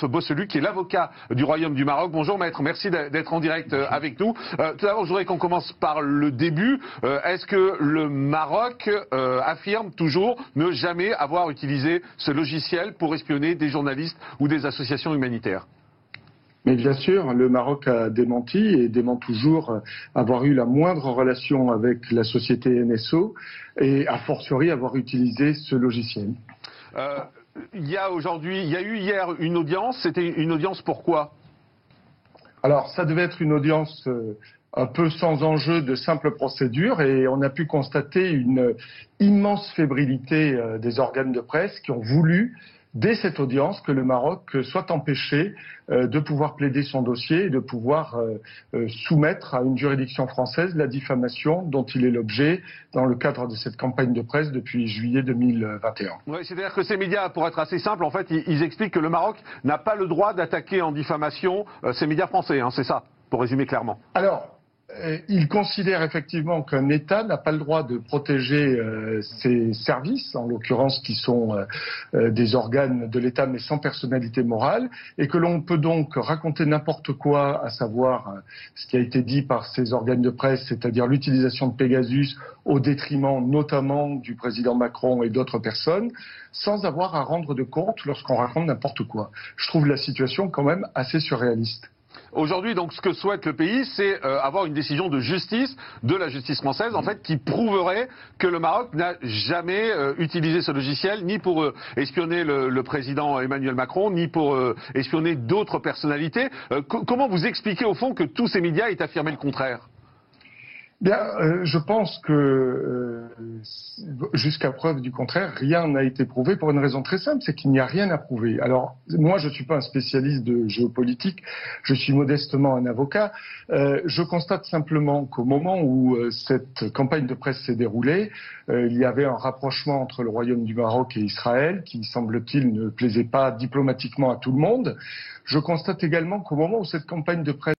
Bosselu, qui est l'avocat du Royaume du Maroc. Bonjour maître, merci d'être en direct avec nous. Tout d'abord, je voudrais qu'on commence par le début. Est-ce que le Maroc affirme toujours ne jamais avoir utilisé ce logiciel pour espionner des journalistes ou des associations humanitaires ? Mais bien sûr, le Maroc a démenti et dément toujours avoir eu la moindre relation avec la société NSO et a fortiori avoir utilisé ce logiciel. Il y a eu hier une audience. C'était une audience pourquoi ? Alors, ça devait être une audience un peu sans enjeu, de simple procédure, et on a pu constater une immense fébrilité des organes de presse qui ont voulu, dès cette audience, que le Maroc soit empêché de pouvoir plaider son dossier et de pouvoir soumettre à une juridiction française la diffamation dont il est l'objet dans le cadre de cette campagne de presse depuis juillet 2021. Oui, c'est-à-dire que ces médias, pour être assez simple, en fait, ils expliquent que le Maroc n'a pas le droit d'attaquer en diffamation ces médias français, hein, c'est ça, pour résumer clairement. Alors, il considère effectivement qu'un État n'a pas le droit de protéger ses services, en l'occurrence qui sont des organes de l'État mais sans personnalité morale, et que l'on peut donc raconter n'importe quoi, à savoir ce qui a été dit par ces organes de presse, c'est-à-dire l'utilisation de Pegasus au détriment notamment du président Macron et d'autres personnes, sans avoir à rendre de compte lorsqu'on raconte n'importe quoi. Je trouve la situation quand même assez surréaliste. Aujourd'hui, donc, ce que souhaite le pays, c'est avoir une décision de justice, de la justice française, en fait, qui prouverait que le Maroc n'a jamais utilisé ce logiciel, ni pour espionner le président Emmanuel Macron, ni pour espionner d'autres personnalités. Comment vous expliquez, au fond, que tous ces médias aient affirmé le contraire ? Bien, je pense que jusqu'à preuve du contraire, rien n'a été prouvé pour une raison très simple, c'est qu'il n'y a rien à prouver. Alors, moi, je ne suis pas un spécialiste de géopolitique, je suis modestement un avocat. Je constate simplement qu'au moment où cette campagne de presse s'est déroulée, il y avait un rapprochement entre le Royaume du Maroc et Israël qui, semble-t-il, ne plaisait pas diplomatiquement à tout le monde. Je constate également qu'au moment où cette campagne de presse